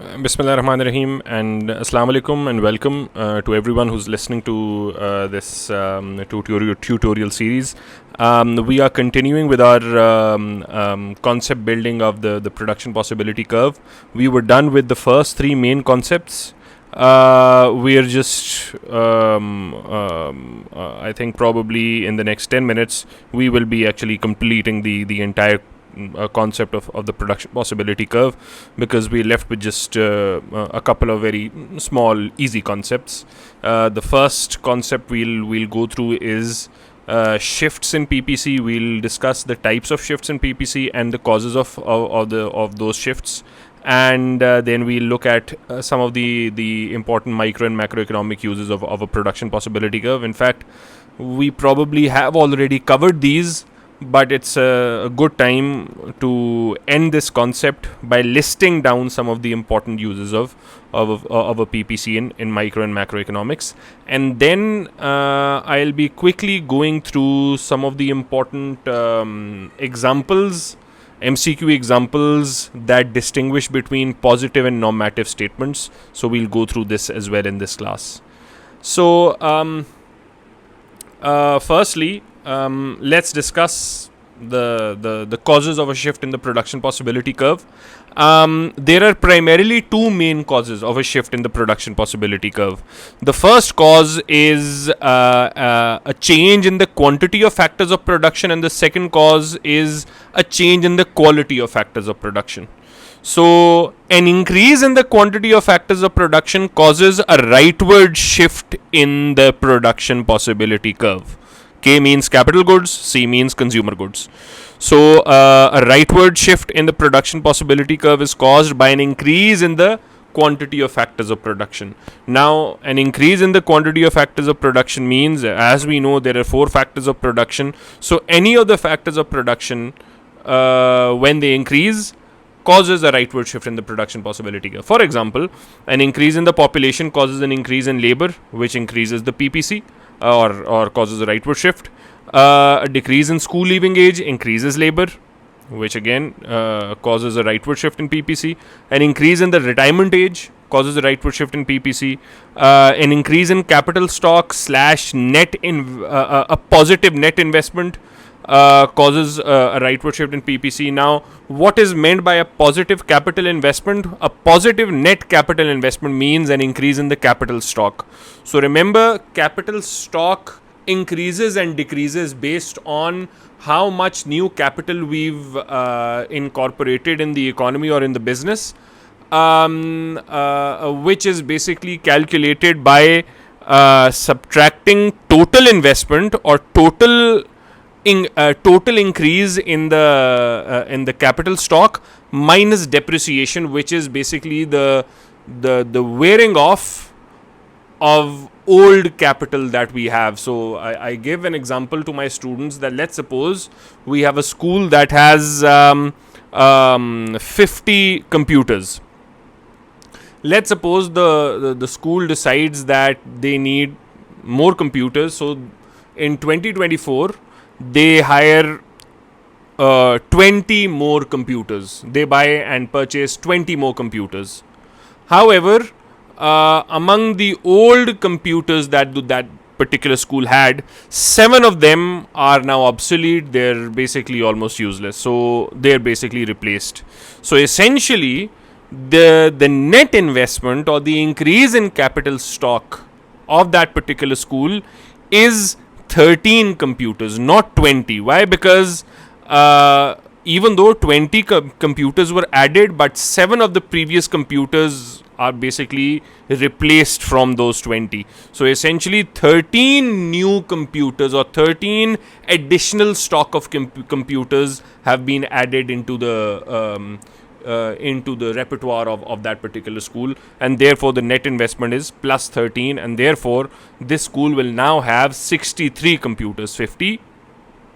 Bismillah ar-Rahman ar-Rahim and Assalamu alaikum and welcome to everyone who's listening to this tutorial series. We are continuing with our concept building of the production possibility curve. We were done with the first three main concepts. We are just, I think probably in the next 10 minutes, we will be actually completing the entire concept of the production possibility curve, because we left with just a couple of very small easy concepts. The first concept we'll go through is shifts in PPC. We'll discuss the types of shifts in PPC and the causes of those shifts, and then we'll look at some of the important micro and macroeconomic uses of a production possibility curve. In fact, we probably have already covered these, but it's a good time to end this concept by listing down some of the important uses of a PPC in micro and macroeconomics. And then I'll be quickly going through some of the important examples, MCQ examples that distinguish between positive and normative statements. So we'll go through this as well in this class. So firstly, let's discuss the causes of a shift in the production possibility curve. There are primarily two main causes of a shift in the production possibility curve. The first cause is a change in the quantity of factors of production, and the second cause is a change in the quality of factors of production. So, an increase in the quantity of factors of production causes a rightward shift in the production possibility curve. K means capital goods, C means consumer goods. So, a rightward shift in the production possibility curve is caused by an increase in the quantity of factors of production. Now, an increase in the quantity of factors of production means, as we know, there are 4 factors of production. So, any of the factors of production, when they increase, causes a rightward shift in the production possibility curve. For example, an increase in the population causes an increase in labor, which increases the PPC. Or causes a rightward shift. A decrease in school leaving age increases labor, which again causes a rightward shift in PPC. An increase in the retirement age causes a rightward shift in PPC. An increase in capital stock / a positive net investment causes a rightward shift in PPC. Now, what is meant by a positive capital investment? A positive net capital investment means an increase in the capital stock. So remember, capital stock increases and decreases based on how much new capital we've incorporated in the economy or in the business, which is basically calculated by subtracting total investment or total increase in the capital stock minus depreciation, which is basically the wearing off of old capital that we have. So I give an example to my students that let's suppose we have a school that has 50 computers. Let's suppose the school decides that they need more computers. So in 2024, they hire 20 more computers. They buy and purchase 20 more computers. However, among the old computers that particular school had, 7 of them are now obsolete. They're basically almost useless. So they're basically replaced. So essentially, the net investment or the increase in capital stock of that particular school is 13 computers, not 20. Why? Because even though 20 computers were added, but 7 of the previous computers are basically replaced from those 20. So essentially 13 new computers or 13 additional stock of computers have been added into the repertoire of that particular school, and therefore the net investment is plus 13, and therefore this school will now have 63 computers, 50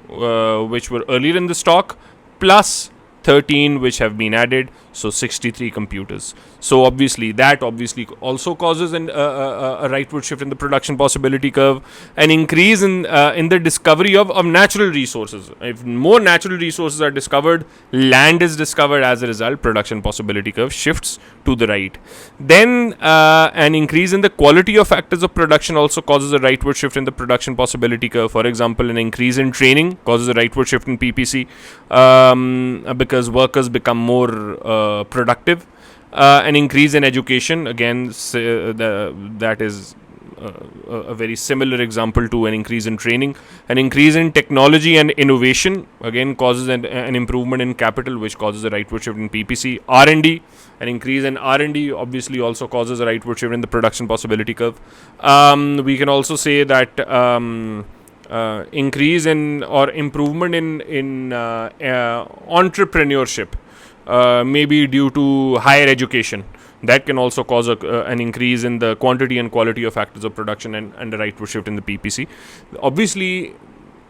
which were earlier in the stock, plus 13 which have been added. So 63 computers. So obviously that also causes a rightward shift in the production possibility curve. An increase in the discovery of natural resources. If more natural resources are discovered, land is discovered. As a result, production possibility curve shifts to the right. Then an increase in the quality of factors of production also causes a rightward shift in the production possibility curve. For example, an increase in training causes a rightward shift in PPC because workers become more productive. An increase in education, again, that is a very similar example to an increase in training. An increase in technology and innovation, again, causes an improvement in capital, which causes a rightward shift in PPC. R&D, an increase in R&D obviously also causes a rightward shift in the production possibility curve. We can also say that increase in or improvement in entrepreneurship, maybe due to higher education, that can also cause an increase in the quantity and quality of factors of production and a rightward shift in the PPC. Obviously,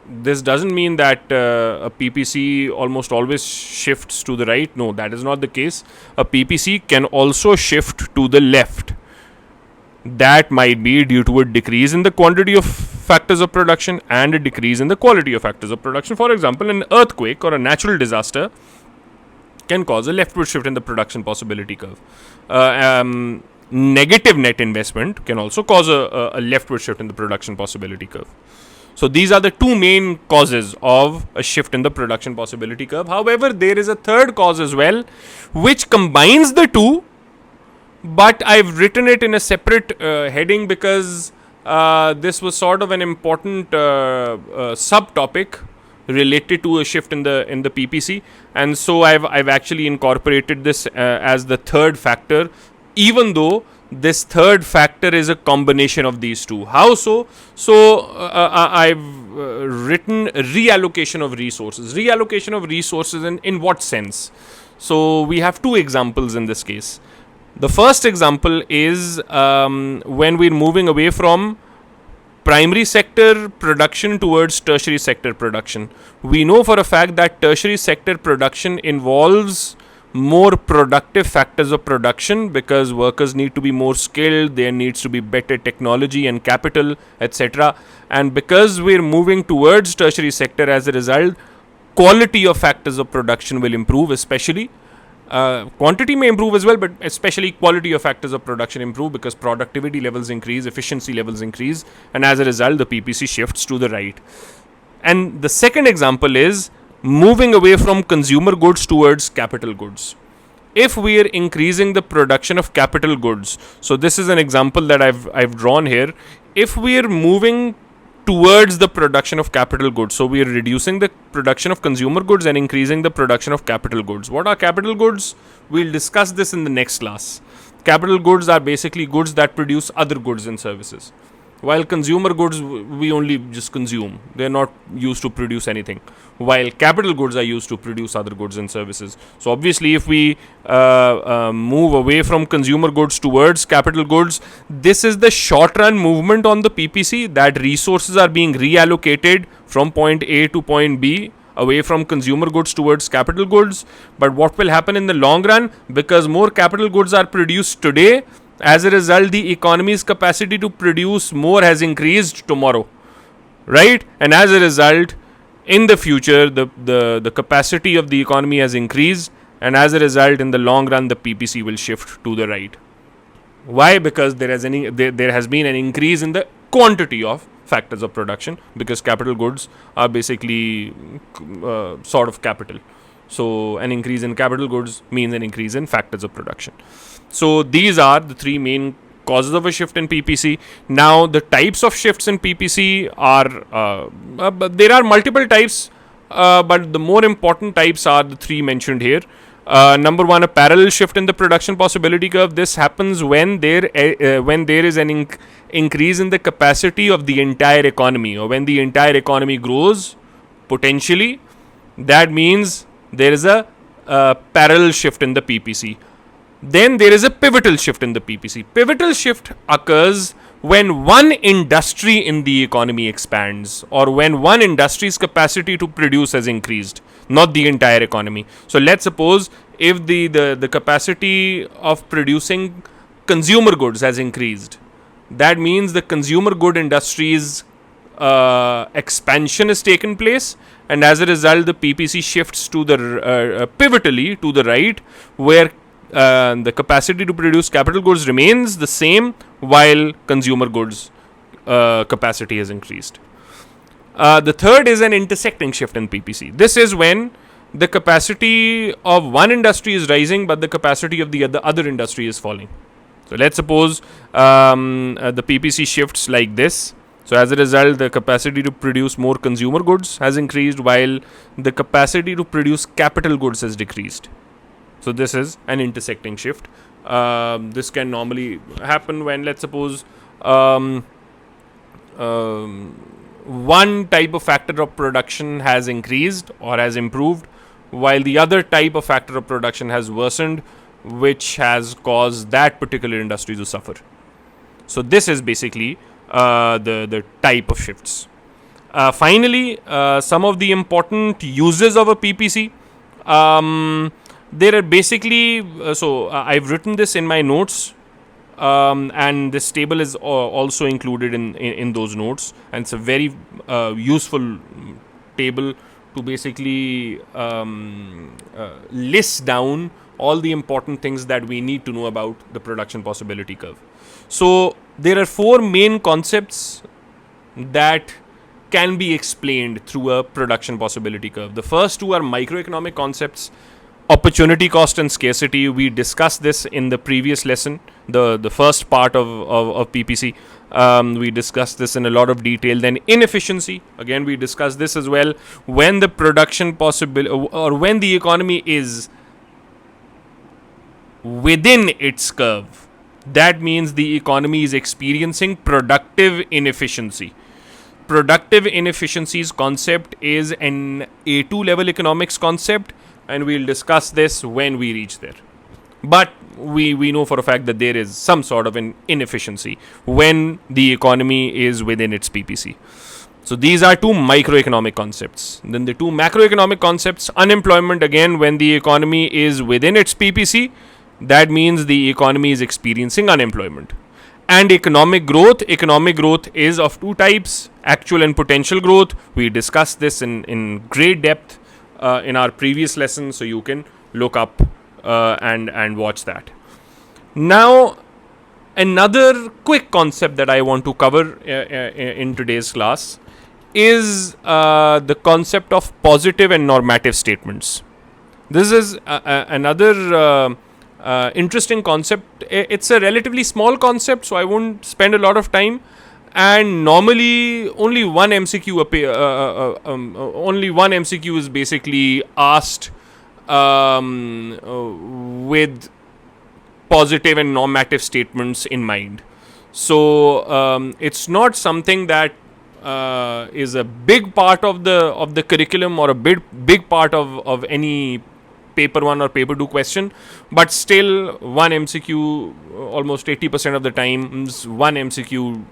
this doesn't mean that a PPC almost always shifts to the right. No, that is not the case. A PPC can also shift to the left. That might be due to a decrease in the quantity of factors of production and a decrease in the quality of factors of production. For example, an earthquake or a natural disaster can cause a leftward shift in the production possibility curve. Negative net investment can also cause a leftward shift in the production possibility curve. So these are the two main causes of a shift in the production possibility curve. However, there is a third cause as well, which combines the two, but I've written it in a separate heading because this was sort of an important subtopic related to a shift in the PPC, and so I've actually incorporated this as the third factor, even though this third factor is a combination of these two. How so? So I've written reallocation of resources. Reallocation of resources in what sense? So we have two examples in this case. The first example is when we're moving away from primary sector production towards tertiary sector production. We know for a fact that tertiary sector production involves more productive factors of production because workers need to be more skilled, there needs to be better technology and capital, etc. And because we're moving towards tertiary sector, as a result, quality of factors of production will improve, especially. Quantity may improve as well, but especially quality of factors of production improve because productivity levels increase, efficiency levels increase, and as a result, the PPC shifts to the right. And the second example is moving away from consumer goods towards capital goods. If we are increasing the production of capital goods, so this is an example that I've drawn here. If we are moving towards the production of capital goods, so we are reducing the production of consumer goods and increasing the production of capital goods. What are capital goods? We'll discuss this in the next class. Capital goods are basically goods that produce other goods and services, while consumer goods we only just consume. They're not used to produce anything, while capital goods are used to produce other goods and services. So obviously, if we move away from consumer goods towards capital goods, this is the short run movement on the PPC, that resources are being reallocated from point A to point B, away from consumer goods towards capital goods. But what will happen in the long run? Because more capital goods are produced today, as a result, the economy's capacity to produce more has increased tomorrow, right? And as a result, in the future, the capacity of the economy has increased, and as a result, in the long run, the PPC will shift to the right. Why? Because there has been an increase in the quantity of factors of production, because capital goods are basically sort of capital. So an increase in capital goods means an increase in factors of production. So these are the three main causes of a shift in PPC. Now, the types of shifts in PPC are there are multiple types, but the more important types are the three mentioned here. Number one, a parallel shift in the production possibility curve. This happens when there is an increase in the capacity of the entire economy, or when the entire economy grows potentially. That means there is a parallel shift in the PPC. Then there is a pivotal shift in the PPC. Pivotal shift occurs when one industry in the economy expands, or when one industry's capacity to produce has increased. not the entire economy. So let's suppose if the capacity of producing consumer goods has increased, that means the consumer good industries expansion has taken place, and as a result the PPC shifts to the pivotally to the right, where the capacity to produce capital goods remains the same while consumer goods capacity has increased. The third is an intersecting shift in PPC. This is when the capacity of one industry is rising but the capacity of the other industry is falling. So let's suppose the PPC shifts like this. So as a result, the capacity to produce more consumer goods has increased while the capacity to produce capital goods has decreased. So this is an intersecting shift. This can normally happen when, let's suppose, one type of factor of production has increased or has improved, while the other type of factor of production has worsened, which has caused that particular industry to suffer. So this is basically the type of shifts. Finally, some of the important uses of a PPC. There are basically, I've written this in my notes, and this table is also included in those notes, and it's a very useful table to basically list down all the important things that we need to know about the production possibility curve. So there are four main concepts that can be explained through a production possibility curve. The first two are microeconomic concepts: opportunity cost and scarcity. We discussed this in the previous lesson, the first part of PPC. We discussed this in a lot of detail. Then inefficiency, again we discussed this as well. When the production or when the economy is within its curve, that means the economy is experiencing productive inefficiency. Productive inefficiencies concept is an A2 level economics concept, and we'll discuss this when we reach there. But we know for a fact that there is some sort of an inefficiency when the economy is within its PPC. So these are two microeconomic concepts. Then the two macroeconomic concepts: unemployment, again when the economy is within its PPC, that means the economy is experiencing unemployment. And economic growth is of two types: actual and potential growth. We discussed this in great depth in our previous lesson, so you can look up and watch that. Now, another quick concept that I want to cover in today's class is the concept of positive and normative statements. This is another interesting concept. It's a relatively small concept, so I won't spend a lot of time. And normally, only one MCQ is basically asked with positive and normative statements in mind. So it's not something that is a big part of the curriculum or a big part of any paper 1 or paper 2 question, but still one MCQ, almost 80% of the times, one MCQ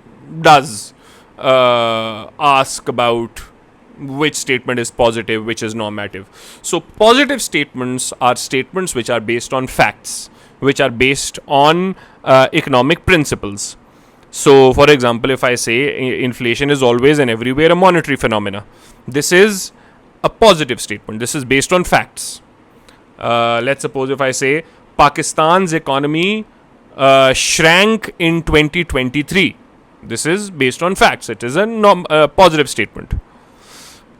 does ask about which statement is positive, which is normative. So positive statements are statements which are based on facts, which are based on economic principles. So for example, if I say inflation is always and everywhere a monetary phenomena, this is a positive statement. This is based on facts. Let's suppose if I say Pakistan's economy shrank in 2023. This is based on facts. It is a positive statement.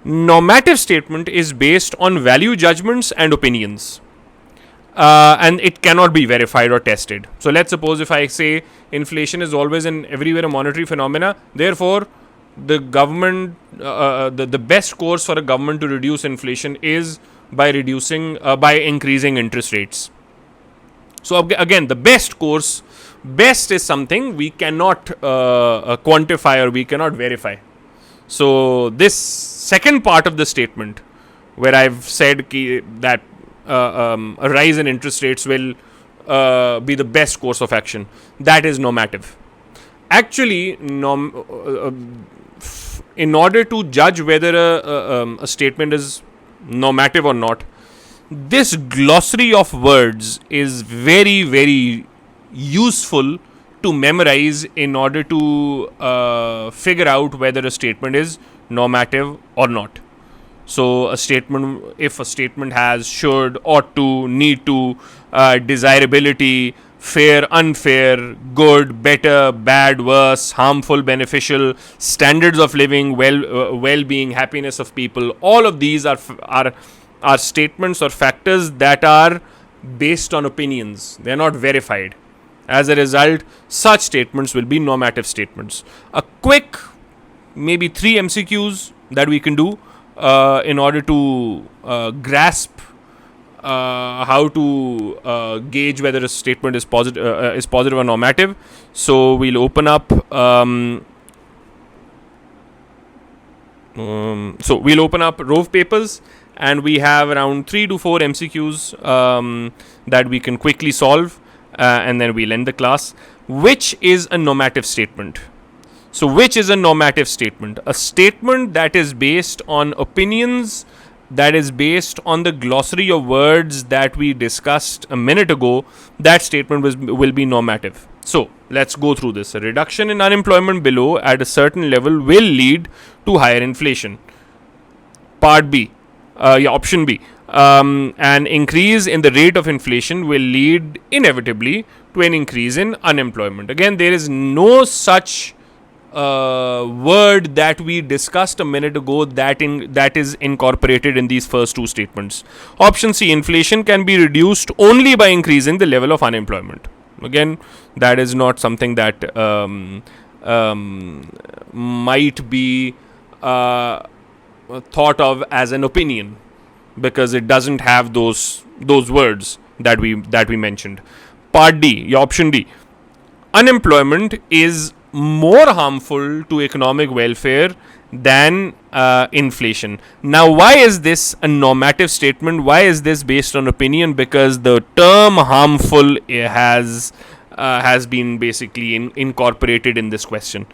Normative statement is based on value judgments and opinions. And it cannot be verified or tested. So let's suppose if I say inflation is always and everywhere a monetary phenomena, therefore the government, the best course for a government to reduce inflation is by increasing interest rates. So again, the best is something we cannot quantify or we cannot verify. So this second part of the statement, where I've said that a rise in interest rates will be the best course of action, that is normative. Actually, in order to judge whether a statement is normative or not. This glossary of words is very, very useful to memorize in order to figure out whether a statement is normative or not. So, if a statement has should, ought to, need to, desirability, fair, unfair, good, better, bad, worse, harmful, beneficial, standards of living, well-being, happiness of people, all of these are statements or factors that are based on opinions. They are not verified. As a result, such statements will be normative statements. A quick, maybe 3 MCQs that we can do in order to grasp how to gauge whether a statement is positive or normative. So we'll open up. We'll open up Rove papers, and we have around 3 to 4 MCQs that we can quickly solve, and then we'll end the class. Which is a normative statement? So, which is a normative statement? A statement that is based on opinions, that is based on the glossary of words that we discussed a minute ago. That statement will be normative. So, let's go through this. A reduction in unemployment below at a certain level will lead to higher inflation. Part B. Option B. An increase in the rate of inflation will lead inevitably to an increase in unemployment. Again, there is no such word that we discussed a minute ago that is incorporated in these first 2 statements. Option C. Inflation can be reduced only by increasing the level of unemployment. Again, that is not something that might be thought of as an opinion, because it doesn't have those words that we mentioned. Part D, option D. Unemployment is more harmful to economic welfare than inflation. Now, why is this a normative statement? Why is this based on opinion? Because the term harmful has been basically incorporated in this question.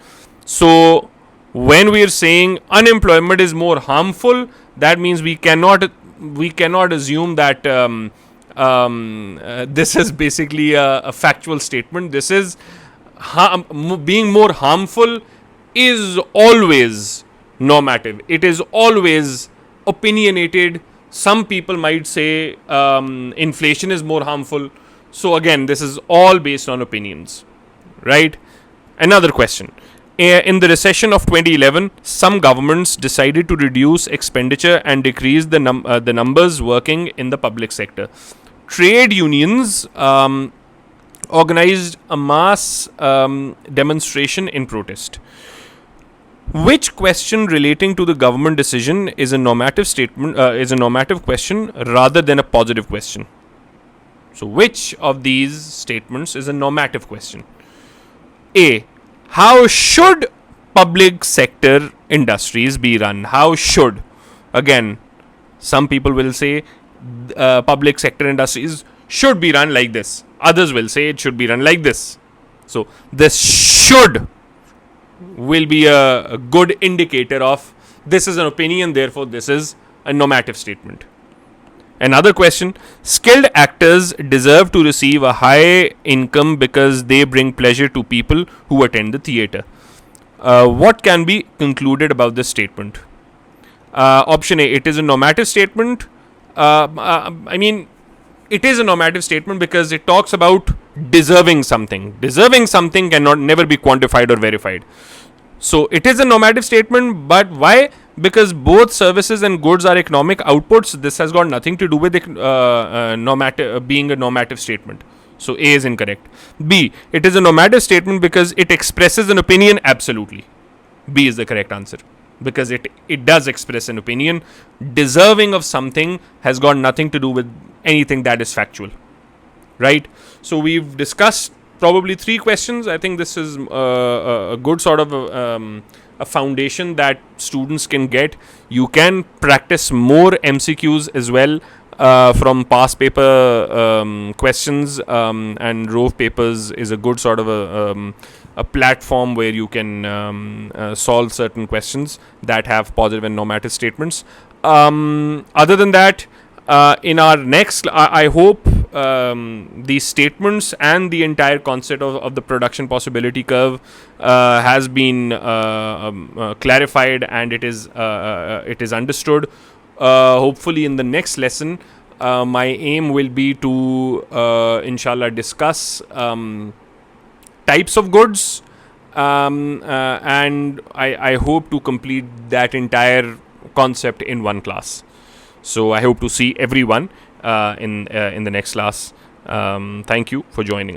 So, when we are saying unemployment is more harmful, that means we cannot assume that this is basically a factual statement. This is being more harmful is always normative. It is always opinionated. Some people might say inflation is more harmful. So again, this is all based on opinions, right? Another question. In the recession of 2011, some governments decided to reduce expenditure and decrease the numbers working in the public sector. Trade unions organized a mass demonstration in protest. Which question relating to the government decision is a normative statement? Is a normative question rather than a positive question? So, which of these statements is a normative question? A. How should public sector industries be run? How should? Again, some people will say public sector industries should be run like this. Others will say it should be run like this. So, this should will be a good indicator of this is an opinion, therefore this is a normative statement. Another question. Skilled actors deserve to receive a high income because they bring pleasure to people who attend the theatre. What can be concluded about this statement? Option A. It is a normative statement. It is a normative statement because it talks about deserving something. Deserving something cannot never be quantified or verified. So it is a normative statement, but why? Because both services and goods are economic outputs. This has got nothing to do with normative being a normative statement. So A is incorrect. B. It is a normative statement because it expresses an opinion. Absolutely. B is the correct answer. Because it does express an opinion. Deserving of something has got nothing to do with anything that is factual. Right? So we've discussed probably 3 questions. I think this is a good sort of a foundation that students can get. You can practice more MCQs as well from past paper questions, and Rove papers is a good sort of a platform where you can solve certain questions that have positive and normative statements. Other than that, in our next, I hope these statements and the entire concept of the production possibility curve has been clarified, and it is understood. Hopefully, in the next lesson, my aim will be to, inshallah, discuss types of goods, and I hope to complete that entire concept in one class. So I hope to see everyone in the next class. Thank you for joining us.